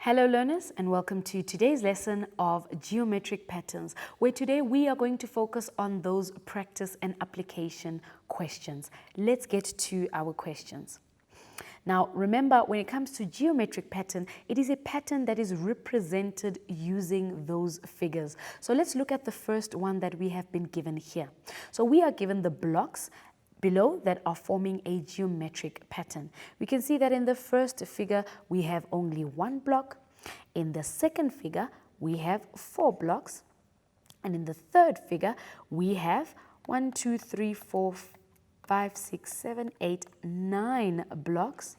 Hello learners, and welcome to today's lesson of geometric patterns, where today we are going to focus on those practice and application questions. Let's get to our questions. Now remember, when it comes to geometric pattern, it is a pattern that is represented using those figures. So let's look at the first one that we have been given here. So we are given the blocks below that are forming a geometric pattern. We can see that in the first figure we have only one block. In the second figure we have 4 blocks, and in the third figure we have 1, 2, 3, 4, 5, 6, 7, 8, 9 blocks.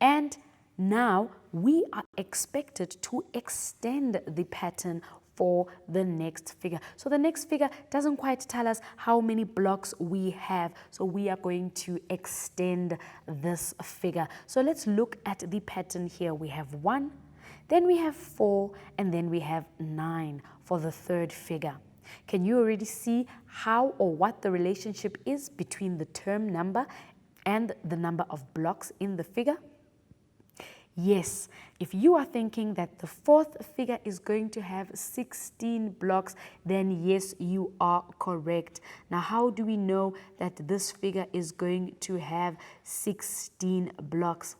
And now we are expected to extend the pattern for the next figure. So the next figure doesn't quite tell us how many blocks we have, so we are going to extend this figure. So let's look at the pattern here. We have 1, then we have 4, and then we have 9 for the third figure. Can you already see how or what the relationship is between the term number and the number of blocks in the figure? Yes, if you are thinking that the fourth figure is going to have 16 blocks, then yes, you are correct. Now, how do we know that this figure is going to have 16 blocks?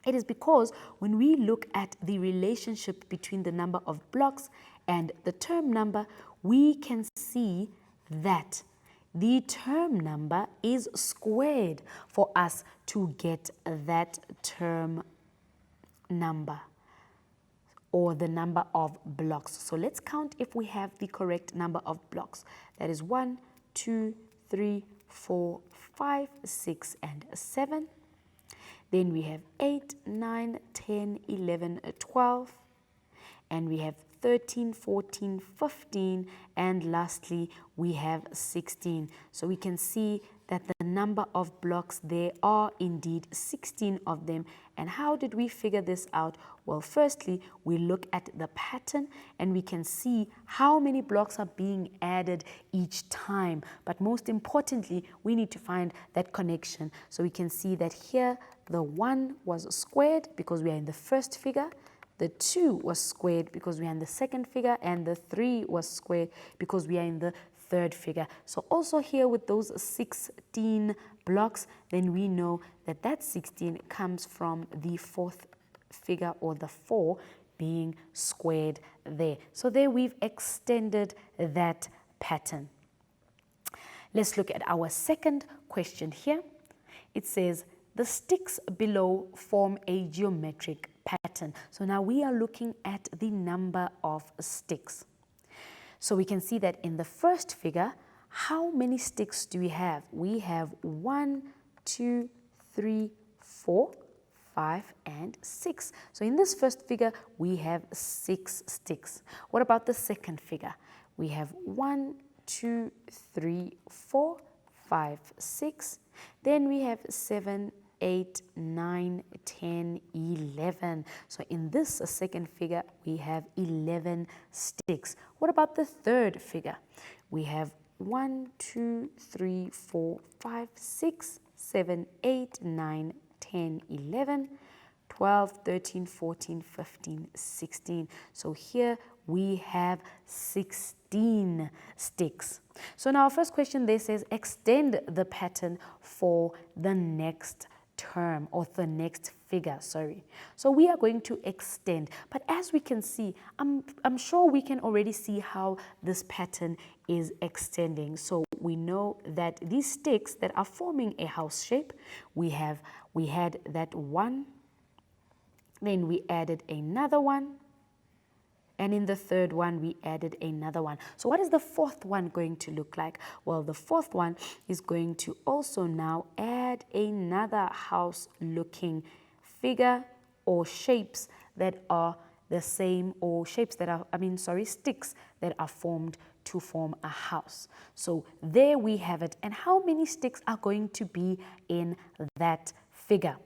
It is because when we look at the relationship between the number of blocks and the term number, we can see that the term number is squared for us to get that term number or the number of blocks. So let's count if we have the correct number of blocks. That is 1, 2, 3, 4, 5, 6, and 7. Then we have 8, 9, 10, 11, 12. And we have 13, 14, 15, and lastly we have 16. So we can see that the number of blocks, there are indeed 16 of them. And how did we figure this out? Well, firstly, we look at the pattern and we can see how many blocks are being added each time. But most importantly, we need to find that connection. So we can see that here the 1 was squared because we are in the first figure. The 2 was squared because we are in the second figure, and the 3 was squared because we are in the third figure. So also here with those 16 blocks, then we know that that 16 comes from the fourth figure, or the 4 being squared there. So there we've extended that pattern. Let's look at our second question here. It says, the sticks below form a geometric pattern. So now we are looking at the number of sticks. So we can see that in the first figure, how many sticks do we have? We have 1, 2, 3, 4, 5, and 6. So in this first figure, we have 6 sticks. What about the second figure? We have 1, 2, 3, 4, 5, 6. Then we have 7, 8, 9, 10, 11. So in this second figure, we have 11 sticks. What about the third figure? We have 1, 2, 3, 4, 5, 6, 7, 8, 9, 10, 11, 12, 13, 14, 15, 16. So here we have 16 sticks. So now our first question there says, extend the pattern for the next term, or the next figure, sorry. So we are going to extend, but as we can see, I'm sure we can already see how this pattern is extending. So we know that these sticks that are forming a house shape, we had that one, then we added another one, and in the third one, we added another one. So what is the fourth one going to look like? Well, the fourth one is going to also now add another house-looking figure, or shapes that are the same, or shapes that are, sticks that are formed to form a house. So there we have it. And how many sticks are going to be in that figure?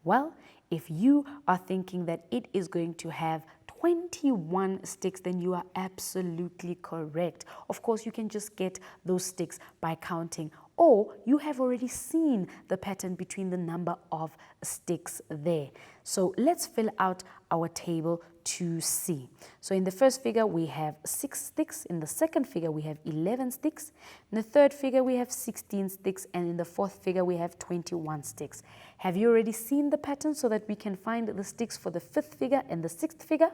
Well, if you are thinking that it is going to have 21 sticks, then you are absolutely correct. Of course, you can just get those sticks by counting or you have already seen the pattern between the number of sticks there. So let's fill out our table to see. So in the first figure we have 6 sticks, in the second figure we have 11 sticks, in the third figure we have 16 sticks, and in the fourth figure we have 21 sticks. Have you already seen the pattern so that we can find the sticks for the fifth figure and the sixth figure?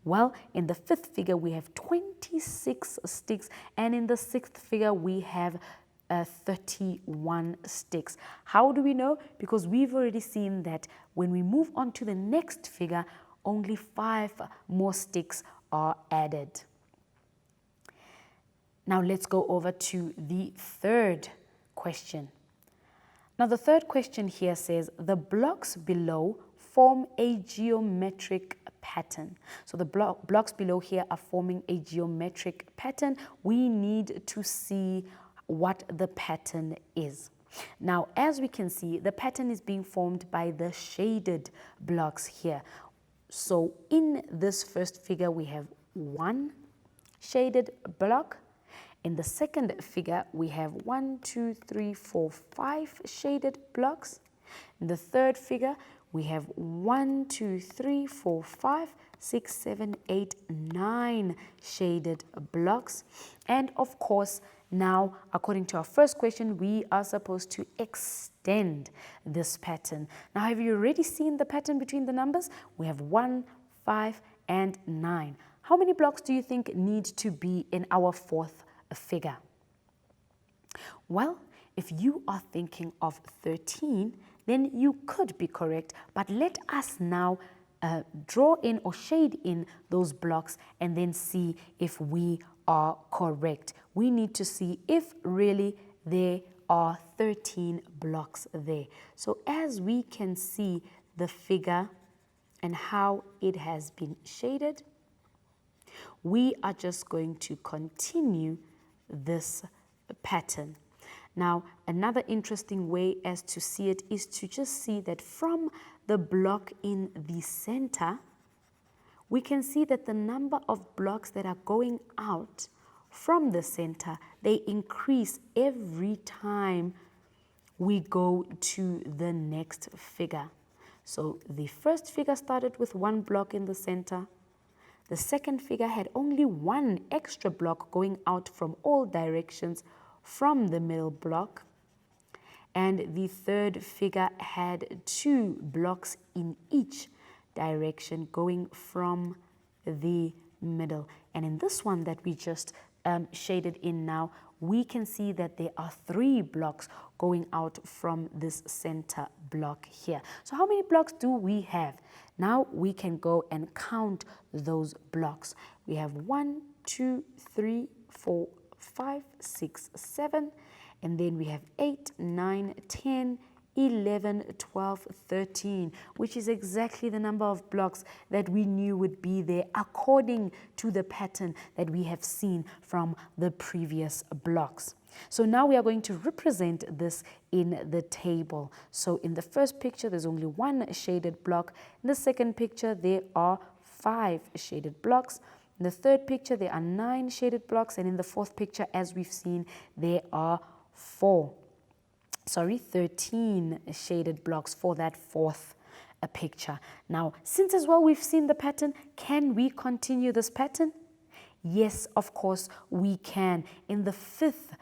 Well, in the fifth figure we have 26 sticks, and in the sixth figure we have 31 sticks. How do we know? Because we've already seen that when we move on to the next figure, only 5 more sticks are added. Now let's go over to the third question. Now the third question here says, the blocks below form a geometric pattern. So the blocks below here are forming a geometric pattern. We need to see what the pattern is. Now, as we can see, the pattern is being formed by the shaded blocks here. So in this first figure, we have 1 shaded block. In the second figure, we have 1, 2, 3, 4, 5 shaded blocks. In the third figure, we have 1, 2, 3, 4, 5, 6, 7, 8, 9 shaded blocks. And of course, now, according to our first question, we are supposed to extend this pattern. Now, have you already seen the pattern between the numbers? We have 1, 5, and 9. How many blocks do you think need to be in our fourth figure? Well, if you are thinking of 13, then you could be correct, but let us now draw in or shade in those blocks and then see if we are correct. We need to see if really there are 13 blocks there. So as we can see the figure and how it has been shaded, we are just going to continue this pattern. Now, another interesting way as to see it is to just see that from the block in the center, we can see that the number of blocks that are going out from the center, they increase every time we go to the next figure. So the first figure started with 1 block in the center. The second figure had only 1 extra block going out from all directions from the middle block. And the third figure had 2 blocks in each direction going from the middle. And in this one that we just shaded in now, we can see that there are 3 blocks going out from this center block here. So how many blocks do we have? Now we can go and count those blocks. We have 1, 2, 3, 4, 5, 6, 7, and then we have 8, 9, 10, 11, 12, 13, which is exactly the number of blocks that we knew would be there according to the pattern that we have seen from the previous blocks. So now we are going to represent this in the table. So in the first picture, there's only 1 shaded block. In the second picture, there are 5 shaded blocks. In the third picture, there are 9 shaded blocks. And in the fourth picture, as we've seen, there are 13 shaded blocks for that fourth picture. Now, since as well we've seen the pattern, can we continue this pattern? Yes, of course we can. In the fifth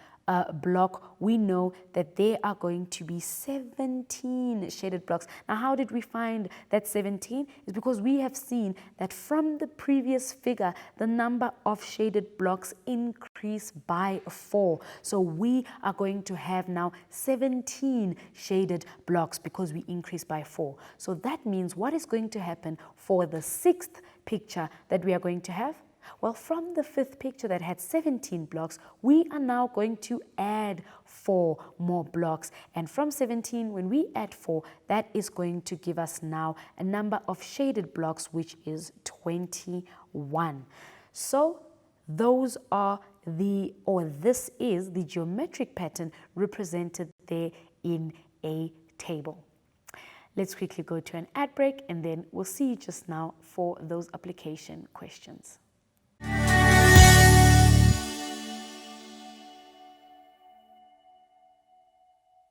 block, we know that there are going to be 17 shaded blocks. Now, how did we find that 17? It's because we have seen that from the previous figure, the number of shaded blocks increased by 4. So we are going to have now 17 shaded blocks because we increased by 4. So that means what is going to happen for the sixth picture that we are going to have? Well, from the fifth picture that had 17 blocks, we are now going to add 4 more blocks. And from 17, when we add 4, that is going to give us now a number of shaded blocks, which is 21. So those are this is the geometric pattern represented there in a table. Let's quickly go to an ad break, and then we'll see you just now for those application questions.